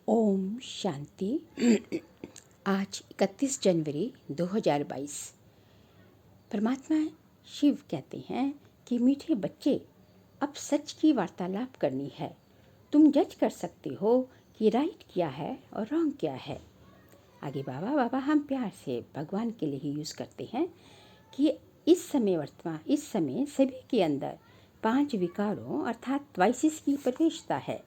ओम शांति। आज 31 जनवरी 2022। परमात्मा शिव कहते हैं कि मीठे बच्चे, अब सच की वार्तालाप करनी है। तुम जज कर सकते हो कि राइट क्या है और रॉन्ग क्या है। आगे बाबा हम प्यार से भगवान के लिए ही यूज़ करते हैं कि इस समय सभी के अंदर 5 विकारों अर्थात वाइसेस की प्रवेशता है।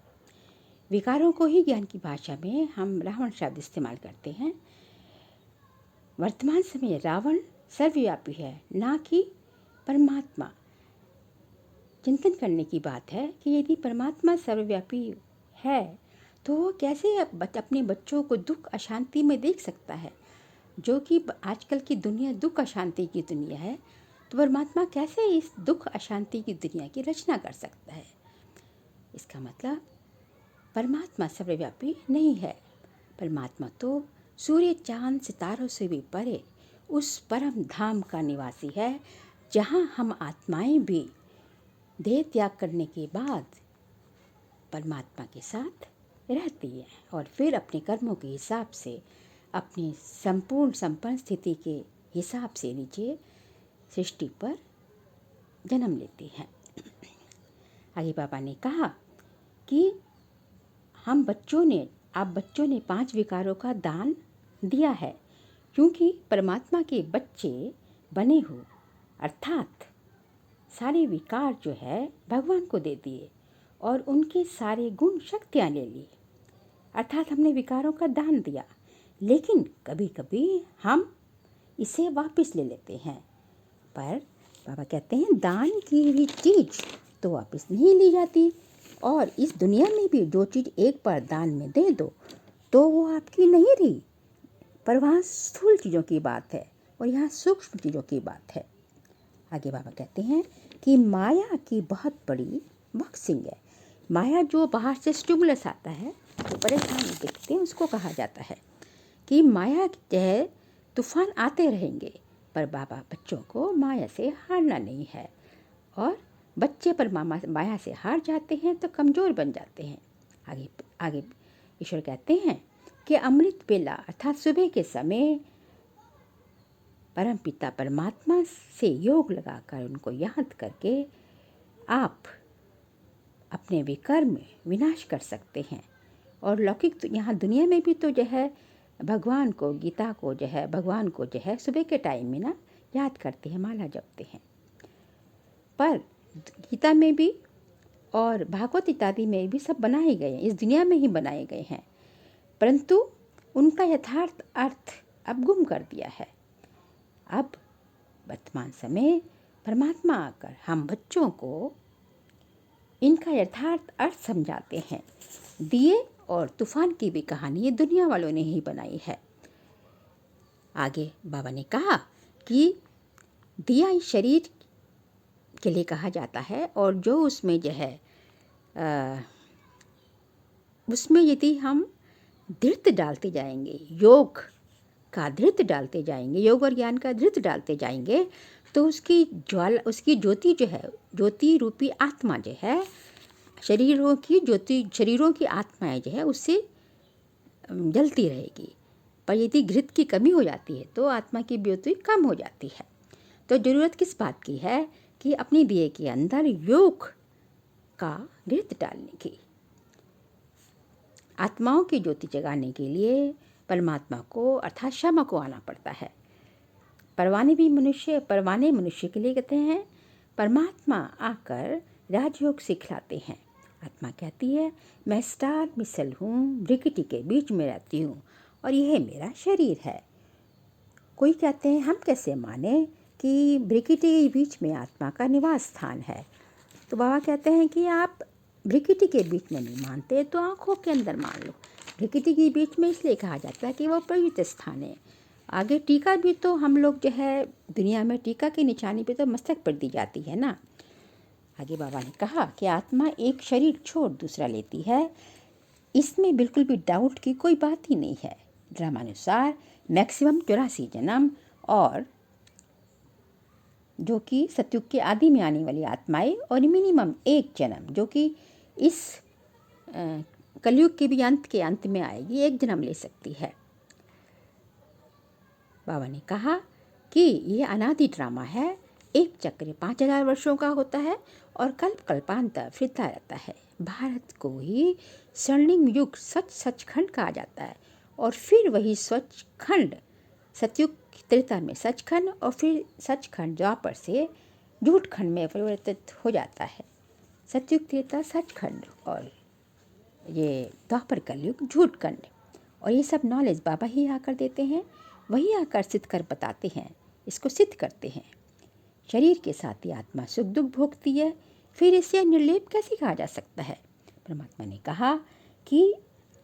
विकारों को ही ज्ञान की भाषा में हम रावण शब्द इस्तेमाल करते हैं। वर्तमान समय रावण सर्वव्यापी है, ना कि परमात्मा। चिंतन करने की बात है कि यदि परमात्मा सर्वव्यापी है तो वो कैसे अपने बच्चों को दुख अशांति में देख सकता है। जो कि आजकल की दुनिया दुख अशांति की दुनिया है, तो परमात्मा कैसे इस दुख अशांति की दुनिया की रचना कर सकता है। इसका मतलब परमात्मा सर्वव्यापी नहीं है। परमात्मा तो सूर्य चांद सितारों से भी परे उस परम धाम का निवासी है, जहाँ हम आत्माएं भी देह त्याग करने के बाद परमात्मा के साथ रहती हैं और फिर अपने कर्मों के हिसाब से अपनी संपन्न स्थिति के हिसाब से नीचे सृष्टि पर जन्म लेती हैं। आगे बाबा ने कहा कि आप बच्चों ने 5 विकारों का दान दिया है, क्योंकि परमात्मा के बच्चे बने हो, अर्थात सारे विकार जो है भगवान को दे दिए और उनके सारे गुण शक्तियाँ ले ली, अर्थात हमने विकारों का दान दिया। लेकिन कभी कभी हम इसे वापस ले लेते हैं, पर बाबा कहते हैं दान की हुई चीज़ तो वापस नहीं ली जाती। और इस दुनिया में भी जो चीज़ एक बार दान में दे दो तो वो आपकी नहीं रही, पर वहाँ स्थूल चीज़ों की बात है और यहाँ सूक्ष्म चीज़ों की बात है। आगे बाबा कहते हैं कि माया की बहुत बड़ी बॉक्सिंग है। माया जो बाहर से स्टिमुलस आता है तो परेशानी दिखते हैं, उसको कहा जाता है कि माया जो है तूफान आते रहेंगे, पर बाबा बच्चों को माया से हारना नहीं है। और बच्चे पर माया से हार जाते हैं तो कमज़ोर बन जाते हैं। आगे ईश्वर कहते हैं कि अमृत बेला अर्थात सुबह के समय परम पिता परमात्मा से योग लगाकर उनको याद करके आप अपने विकर्म विनाश कर सकते हैं। और लौकिक यहाँ दुनिया में भी तो जो है भगवान को जो है सुबह के टाइम में ना याद करते हैं, माला जपते हैं। पर गीता में भी और भागवत इत्यादि में भी सब बनाए गए हैं, इस दुनिया में ही बनाए गए हैं, परंतु उनका यथार्थ अर्थ अब गुम कर दिया है। अब वर्तमान समय परमात्मा आकर हम बच्चों को इनका यथार्थ अर्थ समझाते हैं। दिए और तूफान की भी कहानी ये दुनिया वालों ने ही बनाई है। आगे बाबा ने कहा कि दिया इस शरीर के लिए कहा जाता है और जो उसमें जो है उसमें यदि हम धृत डालते जाएंगे, योग का धृत डालते जाएंगे, योग और ज्ञान का धृत डालते जाएंगे, तो उसकी ज्योति जो है, ज्योति रूपी आत्मा जो है, शरीरों की आत्माएं जो है उससे जलती रहेगी। पर यदि घृत की कमी हो जाती है तो आत्मा की ज्योति कम हो जाती है। तो ज़रूरत किस बात की है कि अपनी दिए के अंदर योग का घृत डालने की। आत्माओं की ज्योति जगाने के लिए परमात्मा को अर्थात क्षमा को आना पड़ता है। परवाने मनुष्य के लिए कहते हैं परमात्मा आकर राजयोग सिखलाते हैं। आत्मा कहती है मैं स्टार मिसल हूँ, प्रकृति के बीच में रहती हूँ और यह मेरा शरीर है। कोई कहते हैं हम कैसे माने कि प्रकृति के बीच में आत्मा का निवास स्थान है। तो बाबा कहते हैं कि आप प्रकृति के बीच में नहीं मानते तो आँखों के अंदर मान लो। प्रकृति के बीच में इसलिए कहा जाता है कि वो पवित्र स्थान है। आगे टीका भी तो हम लोग जो है दुनिया में टीका की निशानी पे तो मस्तक पर दी जाती है ना। आगे बाबा ने कहा कि आत्मा एक शरीर छोड़ दूसरा लेती है, इसमें बिल्कुल भी डाउट की कोई बात ही नहीं है। ड्रामानुसार मैक्सिमम 84 जन्म और जो कि सतयुग के आदि में आने वाली आत्माएं और मिनिमम 1 जन्म जो कि इस कलयुग के भी अंत में आएगी, एक जन्म ले सकती है। बाबा ने कहा कि ये अनादि ड्रामा है, एक चक्र 5000 वर्षों का होता है और कल्प कल्पांतर फिरता रहता है। भारत को ही स्वर्णिम युग सचखंड कहा जाता है और फिर वही सचखंड सतयुग त्रेता में सचखंड और फिर सचखंड द्वापर से झूठखंड में परिवर्तित हो जाता है। सतयुग त्रेता सचखंड और ये द्वापर कलयुग झूठखंड। और ये सब नॉलेज बाबा ही आकर देते हैं, वही आकर सिद्ध कर बताते हैं, इसको सिद्ध करते हैं। शरीर के साथ ही आत्मा सुख दुख भोगती है, फिर इसे निर्लेप कैसे कहा जा सकता है। परमात्मा ने कहा कि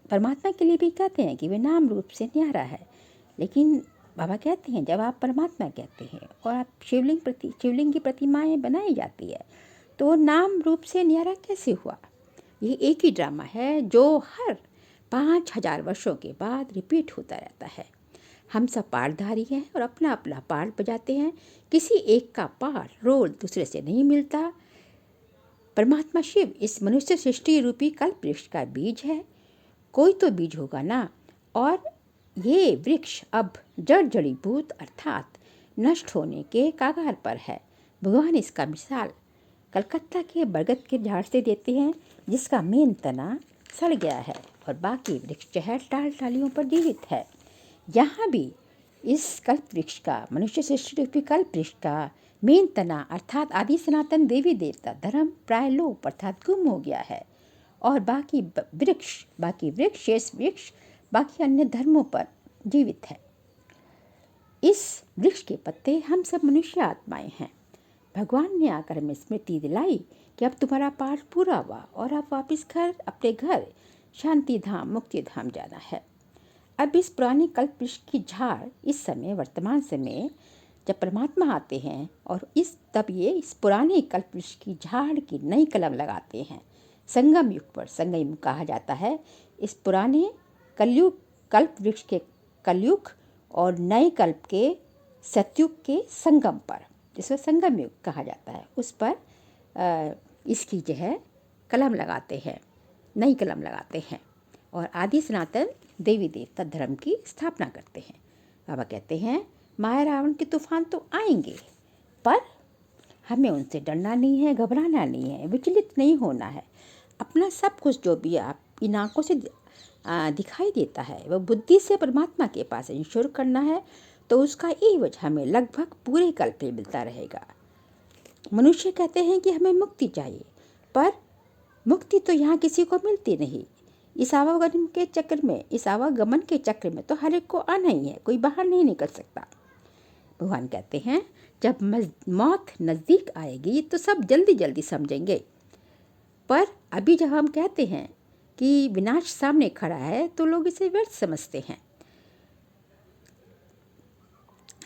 परमात्मा के लिए भी कहते हैं कि वे नाम रूप से न्यारा है, लेकिन बाबा कहते हैं जब आप परमात्मा कहते हैं और आप शिवलिंग की प्रतिमाएं बनाई जाती है तो नाम रूप से न्यारा कैसे हुआ। ये एक ही ड्रामा है जो हर 5000 वर्षों के बाद रिपीट होता रहता है। हम सब पारधारी हैं और अपना अपना पार बजाते हैं, किसी एक का पार रोल दूसरे से नहीं मिलता। परमात्मा शिव इस मनुष्य सृष्टि रूपी कल्प वृक्ष का बीज है, कोई तो बीज होगा ना। और ये वृक्ष अब जड़ीभूत अर्थात नष्ट होने के कागार पर है। भगवान इसका मिसाल कलकत्ता के बरगद के झाड़ से देते हैं, जिसका मेन तना सड़ गया है और बाकी वृक्ष जो है टाल टालियों पर जीवित है। यहाँ भी इस कल्प वृक्ष का, मनुष्य सृष्टि रूपी कल्प वृक्ष का मेन तना अर्थात आदि सनातन देवी देवता धर्म प्राय लोप अर्थात गुम हो गया है और बाकी वृक्ष शेष वृक्ष बाकी अन्य धर्मों पर जीवित है। इस वृक्ष के पत्ते हम सब मनुष्य आत्माएं हैं। भगवान ने आकर हमें स्मृति दिलाई कि अब तुम्हारा पाठ पूरा हुआ और अब वापस अपने घर शांति धाम मुक्ति धाम जाना है। अब इस पुराने कल्प वृक्ष की झाड़ इस समय वर्तमान समय जब परमात्मा आते हैं और तब ये इस पुराने कल्प वृक्ष की झाड़ की नई कलम लगाते हैं। संगम युग पर, संगम युग कहा जाता है इस पुराने कल्प वृक्ष के कलयुग और नए कल्प के सतयुग के संगम पर, जिसको संगम युग कहा जाता है, उस पर इसकी जो है कलम लगाते हैं, नई कलम लगाते हैं और आदि सनातन देवी देवता धर्म की स्थापना करते हैं। बाबा कहते हैं माया रावण के तूफान तो आएंगे, पर हमें उनसे डरना नहीं है, घबराना नहीं है, विचलित नहीं होना है। अपना सब कुछ जो भी आप इन आँखों से दिखाई देता है वह बुद्धि से परमात्मा के पास इंश्योर करना है, तो उसका एवज हमें लगभग पूरे कल्प में मिलता रहेगा। मनुष्य कहते हैं कि हमें मुक्ति चाहिए, पर मुक्ति तो यहाँ किसी को मिलती नहीं। इस आवागमन के चक्र में तो हर एक को आना ही है, कोई बाहर नहीं निकल सकता। भगवान कहते हैं जब मौत नज़दीक आएगी तो सब जल्दी जल्दी समझेंगे, पर अभी जब हम कहते हैं कि विनाश सामने खड़ा है तो लोग इसे व्यर्थ समझते हैं।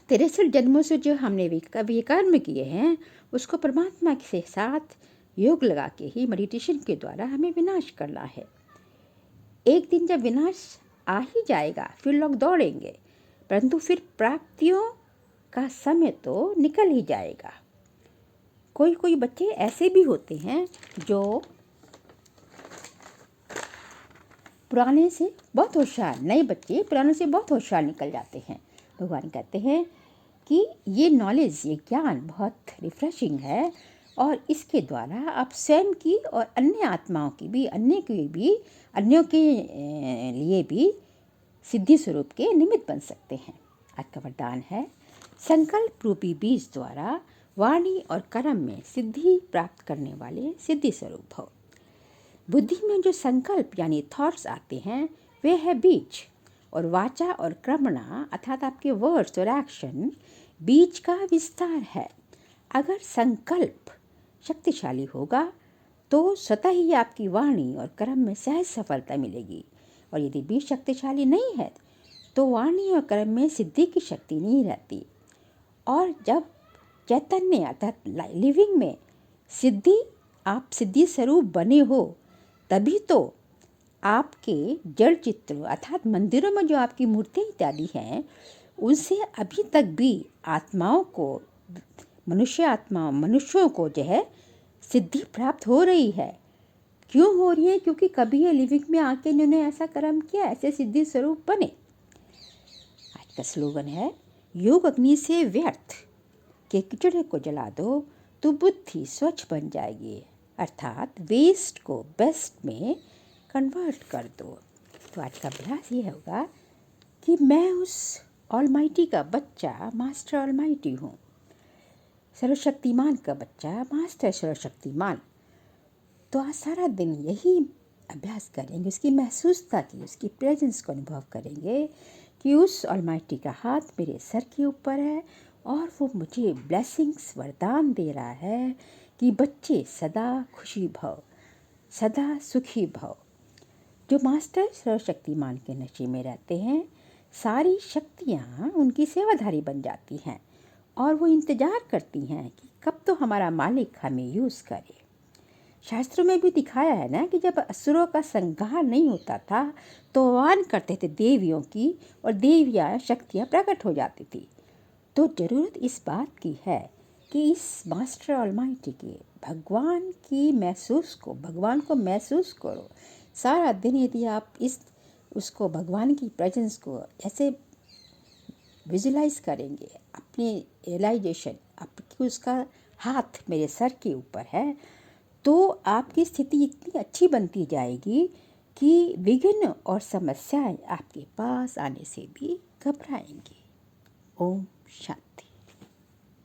63 जन्मों से जो हमने कर्म किए हैं उसको परमात्मा के साथ योग लगा के ही मेडिटेशन के द्वारा हमें विनाश करना है। एक दिन जब विनाश आ ही जाएगा फिर लोग दौड़ेंगे, परंतु फिर प्राप्तियों का समय तो निकल ही जाएगा। कोई बच्चे ऐसे भी होते हैं जो पुराने से बहुत होशियार, नए बच्चे पुराने से बहुत होशियार निकल जाते हैं। भगवान कहते हैं कि ये नॉलेज, ये ज्ञान बहुत रिफ्रेशिंग है और इसके द्वारा आप स्वयं की और अन्य आत्माओं की भी, अन्यों के लिए भी सिद्धि स्वरूप के निमित्त बन सकते हैं। आज का वरदान है संकल्प रूपी बीज द्वारा वाणी और कर्म में सिद्धि प्राप्त करने वाले सिद्धि स्वरूप हो। बुद्धि में जो संकल्प यानी थॉट्स आते हैं वे है बीज, और वाचा और कर्मणा अर्थात आपके वर्ड्स और एक्शन बीज का विस्तार है। अगर संकल्प शक्तिशाली होगा तो स्वतः ही आपकी वाणी और कर्म में सहज सफलता मिलेगी, और यदि बीज शक्तिशाली नहीं है तो वाणी और कर्म में सिद्धि की शक्ति नहीं रहती। और जब चैतन्य अर्थात लिविंग में आप सिद्धि स्वरूप बने हो, तभी तो आपके जड़ चित्र अर्थात मंदिरों में जो आपकी मूर्तियाँ इत्यादि हैं उनसे अभी तक भी मनुष्यों को जो है सिद्धि प्राप्त हो रही है। क्यों हो रही है? क्योंकि कभी ये लिविंग में आके इन्होंने ऐसा कर्म किया, ऐसे सिद्धि स्वरूप बने। आज का स्लोगन है, योग अग्नि से व्यर्थ के किचड़े को जला दो तो बुद्धि स्वच्छ बन जाएगी, अर्थात वेस्ट को बेस्ट में कन्वर्ट कर दो। तो आज का अभ्यास ये होगा कि मैं उस ऑलमाइटी का बच्चा मास्टर ऑलमाइटी हूँ, सर्वशक्तिमान का बच्चा मास्टर सर्वशक्तिमान। तो आज सारा दिन यही अभ्यास करेंगे, उसकी महसूसता की, उसकी प्रेजेंस को अनुभव करेंगे कि उस ऑलमाइटी का हाथ मेरे सर के ऊपर है और वो मुझे ब्लेसिंग्स वरदान दे रहा है कि बच्चे सदा खुशी भव, सदा सुखी भव। जो मास्टर सर्वशक्तिमान के नशे में रहते हैं, सारी शक्तियाँ उनकी सेवाधारी बन जाती हैं और वो इंतज़ार करती हैं कि कब तो हमारा मालिक हमें यूज़ करे। शास्त्रों में भी दिखाया है ना कि जब असुरों का संहार नहीं होता था तो आह्वान करते थे देवियों की और देवियाँ शक्तियाँ प्रकट हो जाती थी। तो ज़रूरत इस बात की है कि इस मास्टर ऑलमाइटी के भगवान को महसूस करो। सारा दिन यदि आप उसको भगवान की प्रेजेंस को ऐसे विजुलाइज करेंगे, अपनी रियलाइजेशन आपकी, उसका हाथ मेरे सर के ऊपर है, तो आपकी स्थिति इतनी अच्छी बनती जाएगी कि विघ्न और समस्याएं आपके पास आने से भी घबराएंगी। ओम शांति।